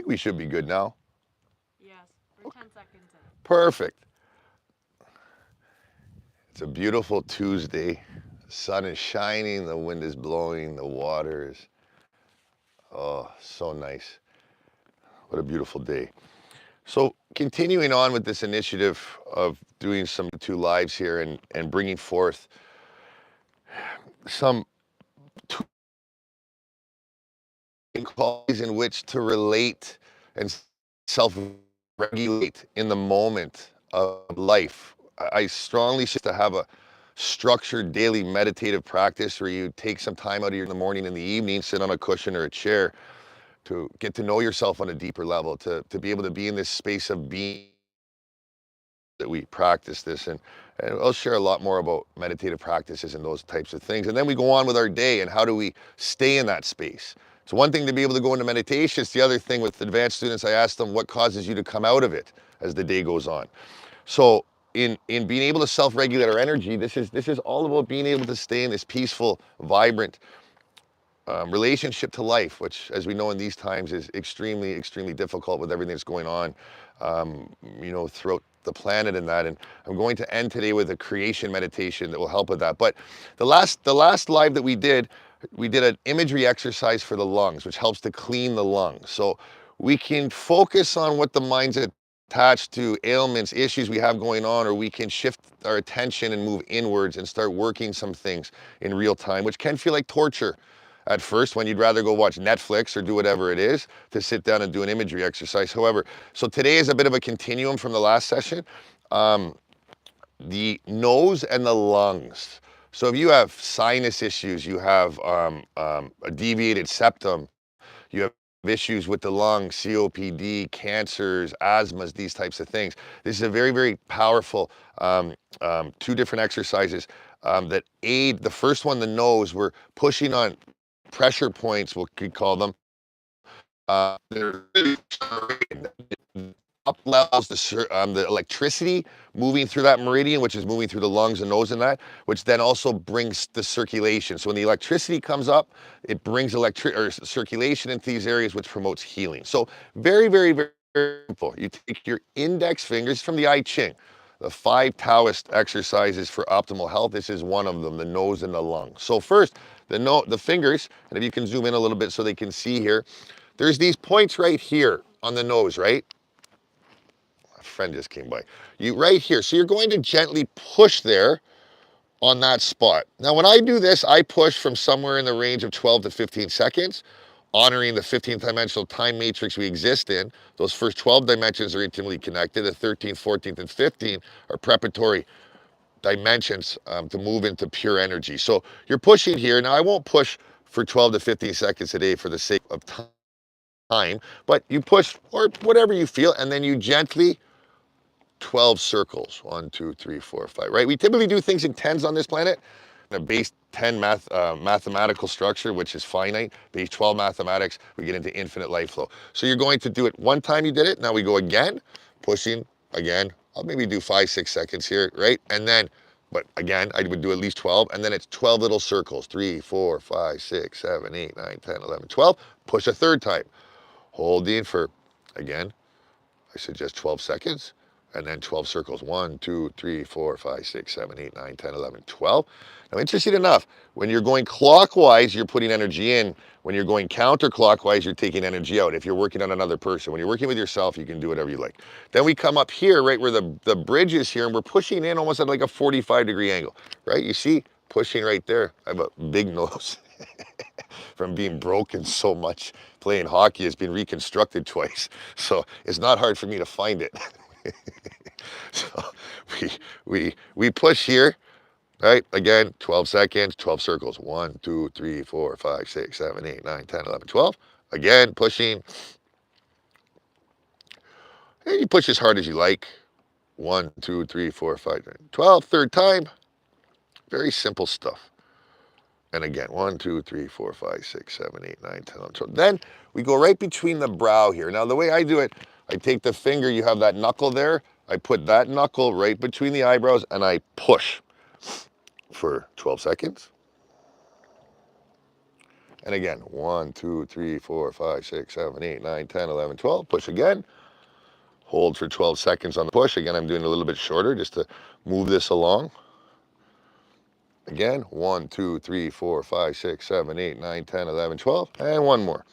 we should be good now. Yes, we're 10 seconds in. Perfect. It's a beautiful Tuesday. The sun is shining, the wind is blowing, the water is, oh, so nice. What a beautiful day. So, continuing on with this initiative of doing some two lives here and bringing forth some qualities in which to relate and self-regulate in the moment of life. I strongly suggest to have a structured daily meditative practice where you take some time out of your in the morning and the evening, sit on a cushion or a chair to get to know yourself on a deeper level, to be able to be in this space of being that we practice this. And I'll share a lot more about meditative practices and those types of things. And then we go on with our day and how do we stay in that space. It's one thing to be able to go into meditation. It's the other thing with advanced students, I ask them what causes you to come out of it as the day goes on. So in being able to self-regulate our energy, this is all about being able to stay in this peaceful, vibrant relationship to life, which, as we know in these times, is extremely, extremely difficult with everything that's going on, throughout the planet and that. And I'm going to end today with a creation meditation that will help with that. But the last live that we did an imagery exercise for the lungs, which helps to clean the lungs. So we can focus on what the mind's attached to ailments, issues we have going on, or we can shift our attention and move inwards and start working some things in real time, which can feel like torture at first when you'd rather go watch Netflix or do whatever it is to sit down and do an imagery exercise. However, so today is a bit of a continuum from the last session. Um, the nose and the lungs. So if you have sinus issues, you have a deviated septum, you have issues with the lungs, COPD, cancers, asthmas, these types of things. This is a very, very powerful two different exercises that aid. The first one, the nose, we're pushing on pressure points, we could call them. Up levels the electricity moving through that meridian, which is moving through the lungs and nose and that, which then also brings the circulation. So when the electricity comes up, it brings circulation into these areas, which promotes healing. So very, very, very simple. You take your index fingers from the I Ching, the 5 Taoist exercises for optimal health. This is one of them, the nose and the lung. So first, the fingers, and if you can zoom in a little bit so they can see here, there's these points right here on the nose, right? A friend just came by. You right here. So you're going to gently push there on that spot. Now, when I do this, I push from somewhere in the range of 12 to 15 seconds, honoring the 15th dimensional time matrix we exist in. Those first 12 dimensions are intimately connected. The 13th, 14th, and 15th are preparatory dimensions to move into pure energy. So you're pushing here. Now, I won't push for 12 to 15 seconds a day for the sake of time, but you push or whatever you feel, and then you gently 12 circles. 1, 2, 3, 4, 5, right? We typically do things in tens on this planet. A base 10 mathematical structure, which is finite. Base 12 mathematics, we get into infinite life flow. So you're going to do it one time you did it. Now we go again, pushing again. I'll maybe do 5, 6 seconds here, right? And then, but again, I would do at least 12. And then it's 12 little circles. 3, 4, 5, 6, 7, 8, 9, 10, 11, 12. Push a third time. Holding for, again, I suggest 12 seconds, and then 12 circles. 1, 2, 3, 4, 5, 6, 7, 8, 9, 10, 11, 12. Now, interesting enough, when you're going clockwise, you're putting energy in. When you're going counterclockwise, you're taking energy out. If you're working on another person, when you're working with yourself, you can do whatever you like. Then we come up here, right where the bridge is here, and we're pushing in almost at like a 45-degree angle, right? You see, pushing right there. I have a big nose. From being broken so much playing hockey. Has been reconstructed twice, so it's not hard for me to find it. So we push here, right? Again, 12 seconds, 12 circles. 1, 2, 3, 4, 5, 6, 7, 8, 9, 10, 11, 12. Again, pushing. And you push as hard as you like. 1, 2, 3, 4, 5, 12. Third time. Very simple stuff. And again, 1, 2, 3, 4, 5, 6, 7, 8, 9, 10, 11, 12. Then we go right between the brow here. Now, the way I do it, I take the finger, you have that knuckle there. I put that knuckle right between the eyebrows and I push for 12 seconds. And again, 1, 2, 3, 4, 5, 6, 7, 8, 9, 10, 11, 12. Push again. Hold for 12 seconds on the push. Again, I'm doing a little bit shorter just to move this along. Again, 1, 2, 3, 4, 5, 6, 7, 8, 9, 10, 11, 12. And one more.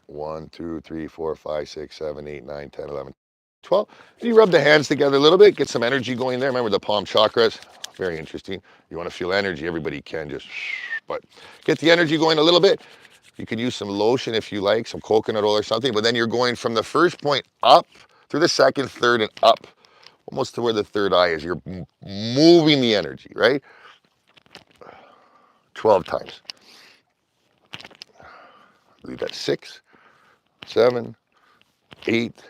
1, 2, 3, 4, 5, 6, 7, 8, 9, 10, 11, 12. And you rub the hands together a little bit, get some energy going there. Remember the palm chakras? Very interesting. You want to feel energy, everybody can just, but get the energy going a little bit. You could use some lotion if you like, some coconut oil or something, but then you're going from the first point up through the second, third, and up, almost to where the third eye is. You're moving the energy, right? 12 times. Leave that 6, 7, 8,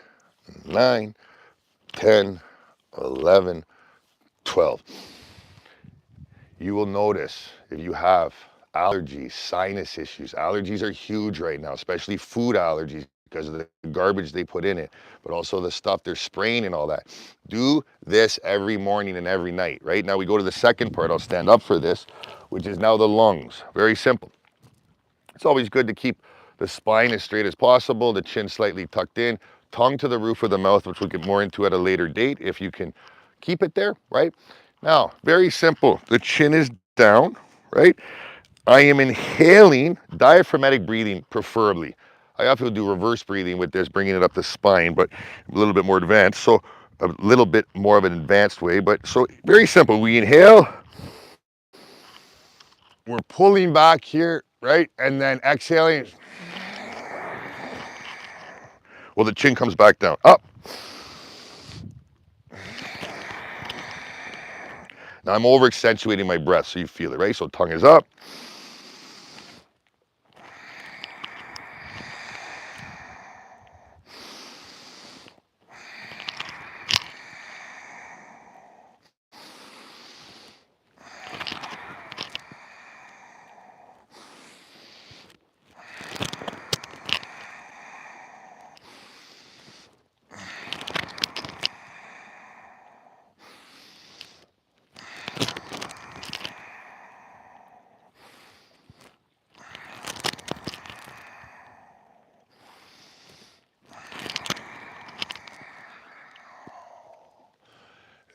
9, 10, 11, 12. You will notice if you have allergies, sinus issues. Allergies are huge right now, especially food allergies because of the garbage they put in it, but also the stuff they're spraying and all that. Do this every morning and every night, right? Now we go to the second part. I'll stand up for this, which is now the lungs. Very simple. It's always good to keep the spine as straight as possible, the chin slightly tucked in, tongue to the roof of the mouth, which we'll get more into at a later date if you can keep it there, right? Now, very simple. The chin is down, right? I am inhaling, diaphragmatic breathing preferably. I often do reverse breathing with this, bringing it up the spine, but a little bit more advanced. So a little bit more of an advanced way, but so very simple. We inhale, we're pulling back here, right? And then exhaling. Well, the chin comes back down. Up. Now I'm over accentuating my breath so you feel it, right? So tongue is up.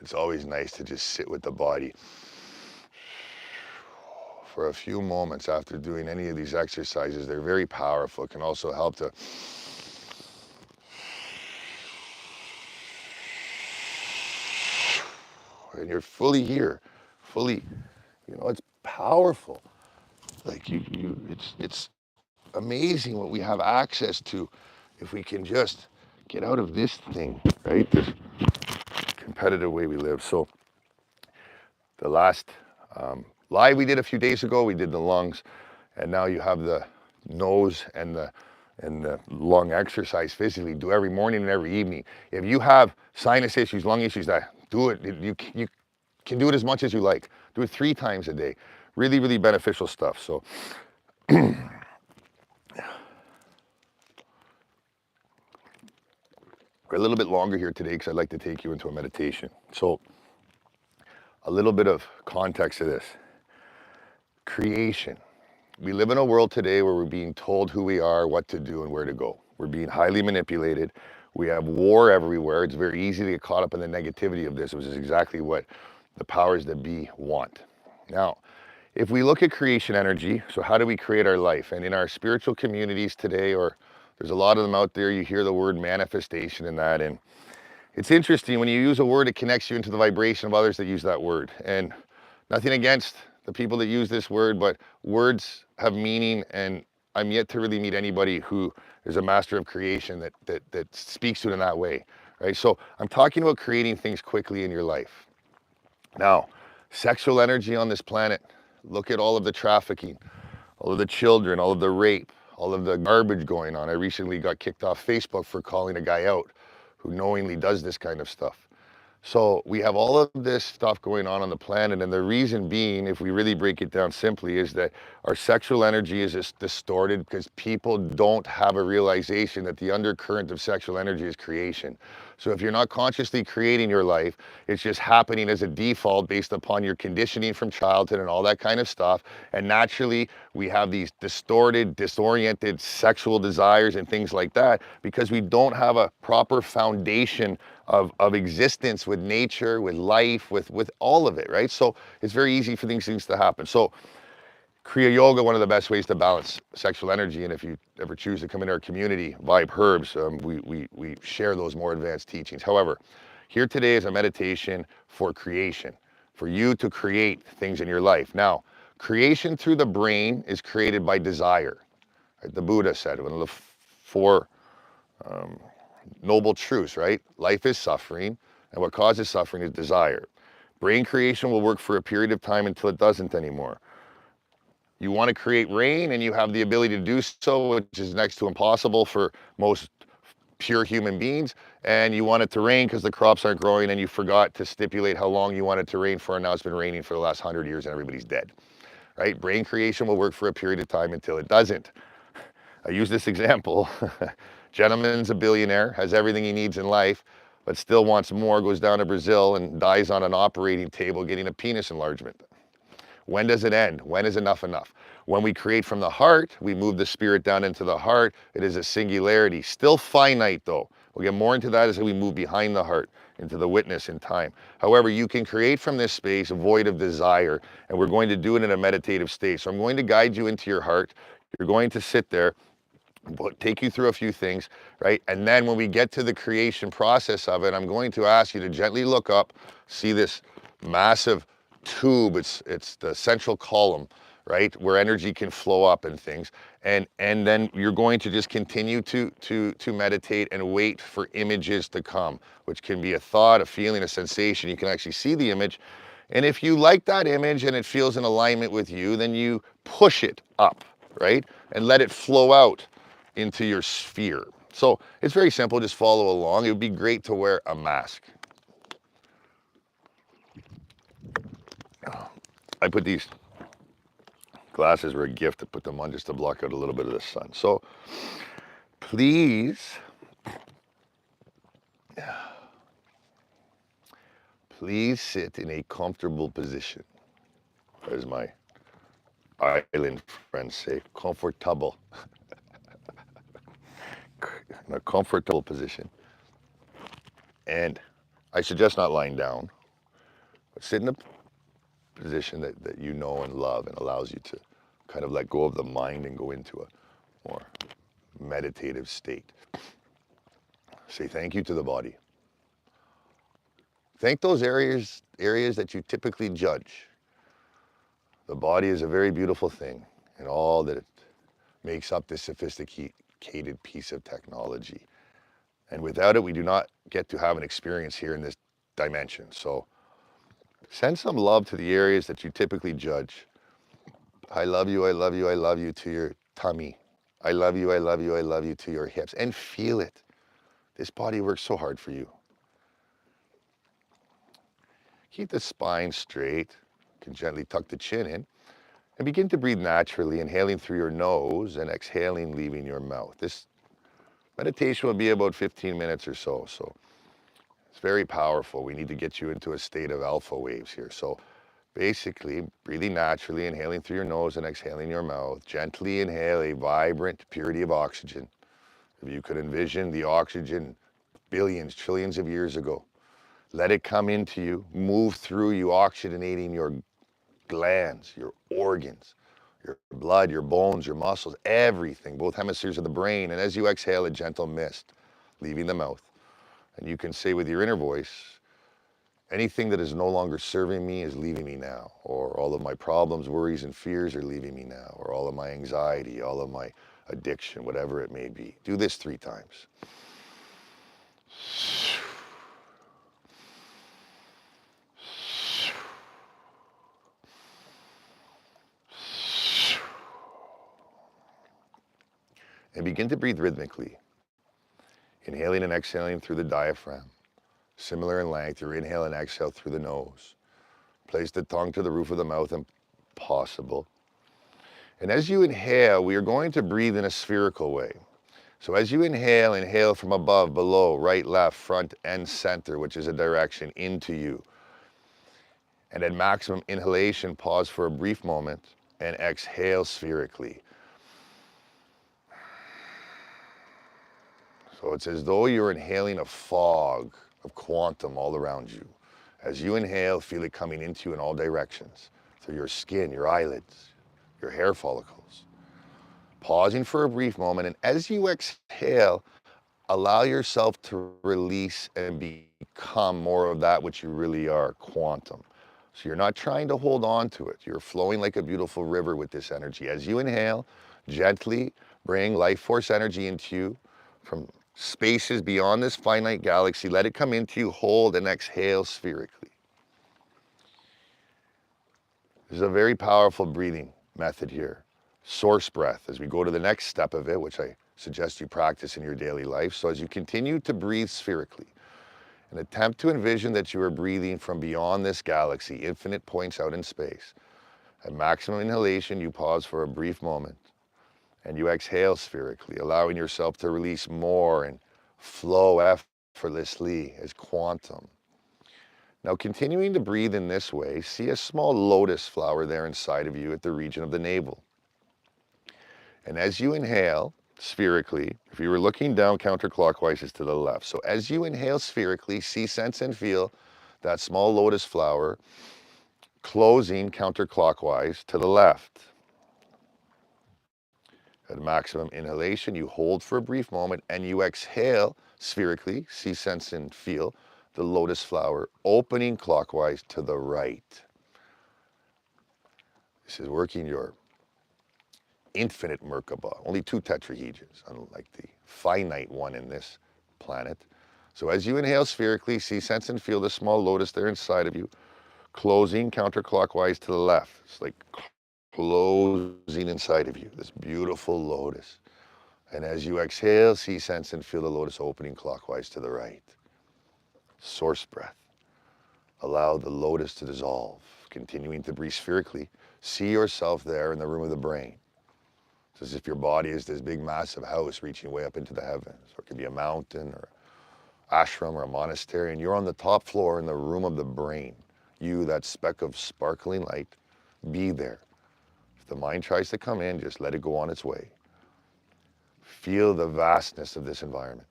It's always nice to just sit with the body for a few moments after doing any of these exercises. They're very powerful. It can also help to and you're fully here, fully, it's powerful. Like it's amazing what we have access to if we can just get out of this thing, right? This competitive way we live. So the last live we did a few days ago, we did the lungs, and now you have the nose and the lung exercise physically. Do every morning and every evening. If you have sinus issues, lung issues, that do it. You can do it as much as you like. Do it 3 times a day. Really, really beneficial stuff. So we're a little bit longer here today because I'd like to take you into a meditation. So a little bit of context to this. Creation. We live in a world today where we're being told who we are, what to do, and where to go. We're being highly manipulated. We have war everywhere. It's very easy to get caught up in the negativity of this, which is exactly what the powers that be want. Now, if we look at creation energy, so how do we create our life? And in our spiritual communities today, or there's a lot of them out there, you hear the word manifestation in that. And it's interesting, when you use a word, it connects you into the vibration of others that use that word. And nothing against the people that use this word, but words have meaning, and I'm yet to really meet anybody who is a master of creation that speaks to it in that way, right? So I'm talking about creating things quickly in your life. Now, sexual energy on this planet, look at all of the trafficking, all of the children, all of the rape, all of the garbage going on. I recently got kicked off Facebook for calling a guy out who knowingly does this kind of stuff. So we have all of this stuff going on the planet, and the reason being, if we really break it down simply, is that our sexual energy is just distorted because people don't have a realization that the undercurrent of sexual energy is creation. So if you're not consciously creating your life, it's just happening as a default based upon your conditioning from childhood and all that kind of stuff. And naturally, we have these distorted, disoriented sexual desires and things like that because we don't have a proper foundation of existence with nature, with life, with all of it, right? So it's very easy for these things to happen. So Kriya Yoga, one of the best ways to balance sexual energy, and if you ever choose to come into our community, Vibe Herbs, we share those more advanced teachings. However, here today is a meditation for creation, for you to create things in your life. Now, creation through the brain is created by desire. Right? The Buddha said, one of the four noble truths, right? Life is suffering, and what causes suffering is desire. Brain creation will work for a period of time until it doesn't anymore. You want to create rain and you have the ability to do so, which is next to impossible for most pure human beings. And you want it to rain because the crops aren't growing and you forgot to stipulate how long you want it to rain for. And now it's been raining for the last 100 years and everybody's dead, right? Brain creation will work for a period of time until it doesn't. I use this example. Gentleman's a billionaire, has everything he needs in life, but still wants more, goes down to Brazil and dies on an operating table getting a penis enlargement. When does it end? When is enough enough? When we create from the heart, we move the spirit down into the heart. It is a singularity, still finite though. We'll get more into that as we move behind the heart into the witness in time. However, you can create from this space void of desire, and we're going to do it in a meditative state. So I'm going to guide you into your heart. You're going to sit there, take you through a few things, right? And then when we get to the creation process of it, I'm going to ask you to gently look up, see this massive tube, it's the central column, right, where energy can flow up and things, and then you're going to just continue to meditate and wait for images to come, which can be a thought, a feeling, a sensation. You can actually see the image, and if you like that image and it feels in alignment with you, then you push it up, right, and let it flow out into your sphere. So it's very simple, just follow along. It would be great to wear a mask. I put these glasses were a gift to put them on just to block out a little bit of the sun. So please, please sit in a comfortable position. As my island friends say, comfortable. In a comfortable position. And I suggest not lying down, but sit in a position that you know and love and allows you to kind of let go of the mind and go into a more meditative state. Say thank you to the body. Thank those areas that you typically judge. The body is a very beautiful thing and all that it makes up this sophisticated piece of technology. And without it, we do not get to have an experience here in this dimension. So send some love to the areas that you typically judge. I love you, I love you, I love you to your tummy. I love you, I love you, I love you to your hips. And feel it. This body works so hard for you. Keep the spine straight. You can gently tuck the chin in. And begin to breathe naturally, inhaling through your nose and exhaling, leaving your mouth. This meditation will be about 15 minutes or so. So it's very powerful. We need to get you into a state of alpha waves here. So basically, breathing naturally, inhaling through your nose and exhaling your mouth. Gently inhale a vibrant purity of oxygen. If you could envision the oxygen billions, trillions of years ago, let it come into you, move through you, oxygenating your glands, your organs, your blood, your bones, your muscles, everything, both hemispheres of the brain. And as you exhale, a gentle mist leaving the mouth. And you can say with your inner voice, anything that is no longer serving me is leaving me now. Or all of my problems, worries, and fears are leaving me now. Or all of my anxiety, all of my addiction, whatever it may be. Do this 3 times. And begin to breathe rhythmically, inhaling and exhaling through the diaphragm. Similar in length, your inhale and exhale through the nose. Place the tongue to the roof of the mouth if possible. And as you inhale, we are going to breathe in a spherical way. So as you inhale, inhale from above, below, right, left, front, and center, which is a direction into you. And at maximum inhalation, pause for a brief moment and exhale spherically. So it's as though you're inhaling a fog of quantum all around you. As you inhale, feel it coming into you in all directions, through your skin, your eyelids, your hair follicles. Pausing for a brief moment, and as you exhale, allow yourself to release and become more of that which you really are, quantum. So you're not trying to hold on to it. You're flowing like a beautiful river with this energy. As you inhale, gently bring life force energy into you from spaces beyond this finite galaxy. Let it come into you, hold, and exhale spherically. This is a very powerful breathing method here. Source breath, as we go to the next step of it, which I suggest you practice in your daily life. So as you continue to breathe spherically, and attempt to envision that you are breathing from beyond this galaxy, infinite points out in space. At maximum inhalation, you pause for a brief moment, and you exhale spherically, allowing yourself to release more and flow effortlessly as quantum. Now, continuing to breathe in this way, see a small lotus flower there inside of you at the region of the navel. And as you inhale spherically, if you were looking down counterclockwise, it's to the left. So as you inhale spherically, see, sense, and feel that small lotus flower closing counterclockwise to the left. At maximum inhalation, you hold for a brief moment and you exhale spherically, see, sense, and feel the lotus flower opening clockwise to the right. This is working your infinite Merkaba, only two tetrahedrons, unlike the finite one in this planet. So as you inhale spherically, see, sense, and feel the small lotus there inside of you, closing counterclockwise to the left. It's like closing inside of you, this beautiful lotus. And as you exhale, see, sense, and feel the lotus opening clockwise to the right. Source breath. Allow the lotus to dissolve. Continuing to breathe spherically, see yourself there in the room of the brain. It's as if your body is this big, massive house reaching way up into the heavens. Or it could be a mountain or ashram or a monastery, and you're on the top floor in the room of the brain. You, that speck of sparkling light, be there. If the mind tries to come in, just let it go on its way. Feel the vastness of this environment,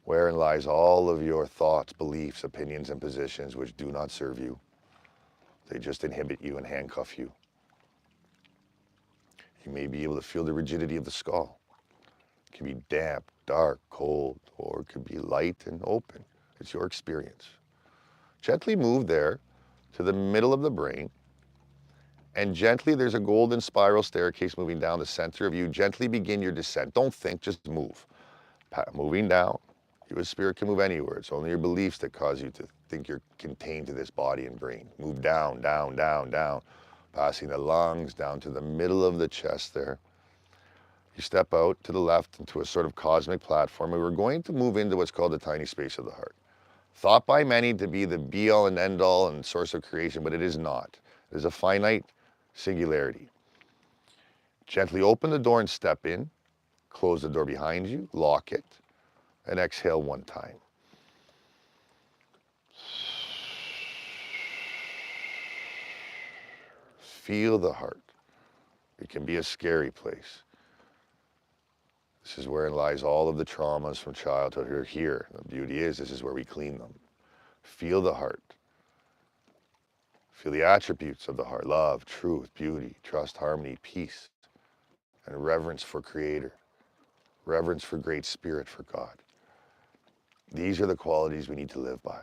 wherein lies all of your thoughts, beliefs, opinions, and positions which do not serve you. They just inhibit you and handcuff you. You may be able to feel the rigidity of the skull. It can be damp, dark, cold, or it could be light and open. It's your experience. Gently move there to the middle of the brain, and gently there's a golden spiral staircase moving down the center of you. Gently begin your descent. Don't think, just move. Moving down. You as spirit can move anywhere. It's only your beliefs that cause you to think you're contained to this body and brain. Move down, down, down, down, passing the lungs down to the middle of the chest there. You step out to the left into a sort of cosmic platform, and we're going to move into what's called the tiny space of the heart. Thought by many to be the be-all and end-all and source of creation, but it is not. It is a finite singularity. Gently open the door and step in. Close the door behind you, lock it, and exhale one time. Feel the heart. It can be a scary place. This is where lies all of the traumas from childhood are here. The beauty is, this is where we clean them. Feel the heart. Feel the attributes of the heart: love, truth, beauty, trust, harmony, peace, and reverence for Creator, reverence for Great Spirit, for God. These are the qualities we need to live by.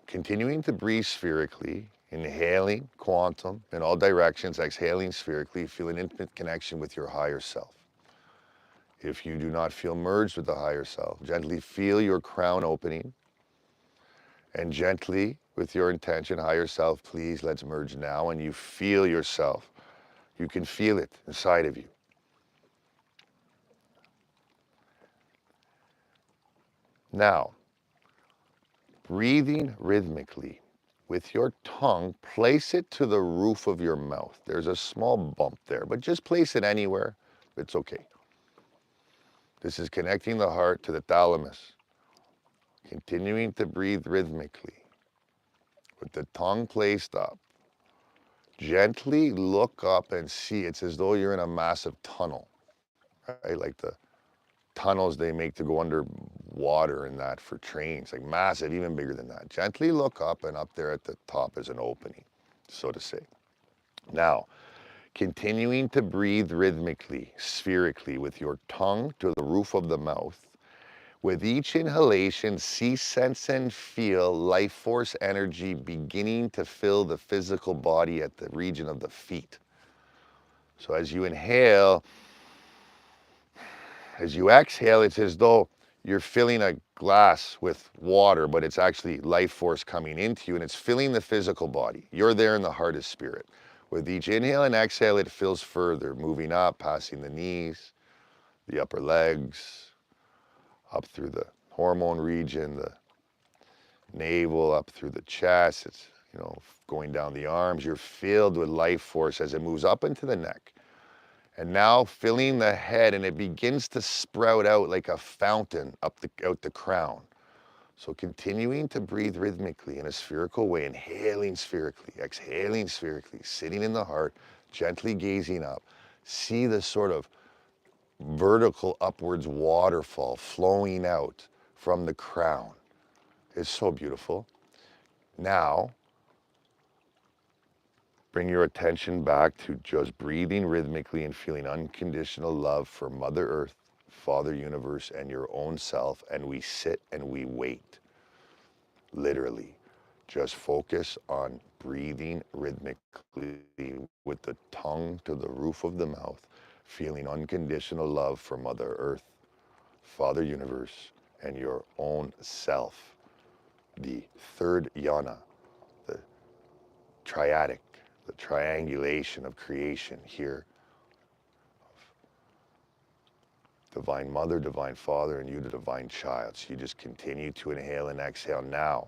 Continuing to breathe spherically, inhaling quantum in all directions, exhaling spherically, feel an intimate connection with your higher self. If you do not feel merged with the higher self, gently feel your crown opening, and gently, with your intention, higher self, please, let's merge now, and you feel yourself. You can feel it inside of you. Now, breathing rhythmically, with your tongue, place it to the roof of your mouth. There's a small bump there, but just place it anywhere. It's okay. This is connecting the heart to the thalamus, continuing to breathe rhythmically with the tongue placed up. Gently look up and see. It's as though you're in a massive tunnel, right? Like the tunnels they make to go under water and that for trains, like massive, even bigger than that. Gently look up, and up there at the top is an opening, so to say. Now, continuing to breathe rhythmically, spherically, with your tongue to the roof of the mouth. With each inhalation, see, sense, and feel life force energy beginning to fill the physical body at the region of the feet. So as you inhale, as you exhale, it's as though you're filling a glass with water, but it's actually life force coming into you, and it's filling the physical body. You're there in the heart of spirit. With each inhale and exhale, it fills further, moving up, passing the knees, the upper legs, up through the hormone region, the navel, up through the chest. It's, going down the arms. You're filled with life force as it moves up into the neck. And now filling the head, and it begins to sprout out like a fountain out the crown. So continuing to breathe rhythmically in a spherical way, inhaling spherically, exhaling spherically, sitting in the heart, gently gazing up. See the sort of vertical upwards waterfall flowing out from the crown. It's so beautiful. Now, bring your attention back to just breathing rhythmically and feeling unconditional love for Mother Earth, Father Universe, and your own self. And we sit and we wait. Literally, just focus on breathing rhythmically with the tongue to the roof of the mouth, feeling unconditional love for Mother Earth, Father Universe, and your own self. The third yana, the triadic, the triangulation of creation here. Divine Mother, Divine Father, and you, the Divine Child. So you just continue to inhale and exhale now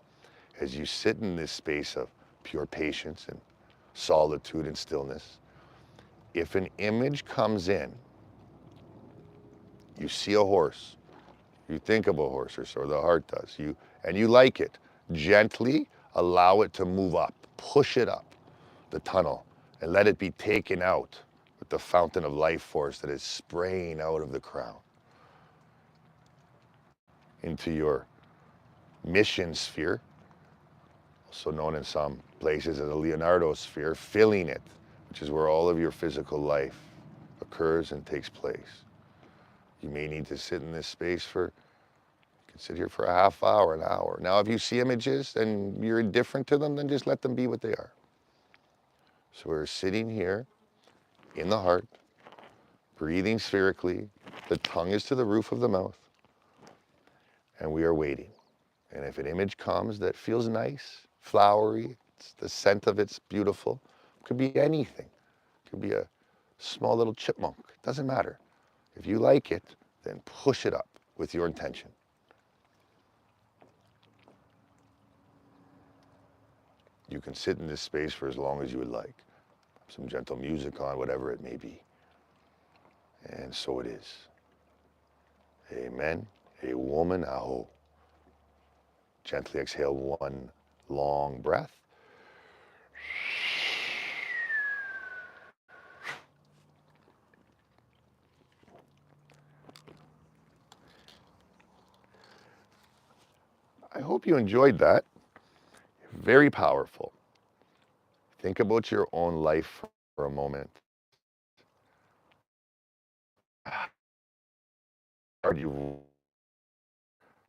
as you sit in this space of pure patience and solitude and stillness. If an image comes in, you see a horse, you think of a horse, or the heart does, and you like it, gently allow it to move up, push it up the tunnel, and let it be taken out with the fountain of life force that is spraying out of the crown into your mission sphere, also known in some places as a Leonardo sphere, filling it, which is where all of your physical life occurs and takes place. You may need to sit in this space you can sit here for a half hour, an hour. Now, if you see images and you're indifferent to them, then just let them be what they are. So we're sitting here in the heart, breathing spherically. The tongue is to the roof of the mouth, and we are waiting. And if an image comes that feels nice, flowery, the scent of it's beautiful, it could be anything. It could be a small little chipmunk. It doesn't matter. If you like it, then push it up with your intention. You can sit in this space for as long as you would like. Some gentle music on, whatever it may be. And so it is. Amen. A woman, aho. Gently exhale one long breath. I hope you enjoyed that. Very powerful. Think about your own life for a moment. Are you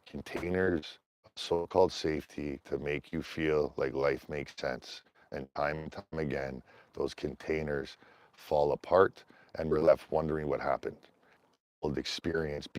containers of so-called safety to make you feel like life makes sense? And time again, those containers fall apart and we're left wondering what happened. Experience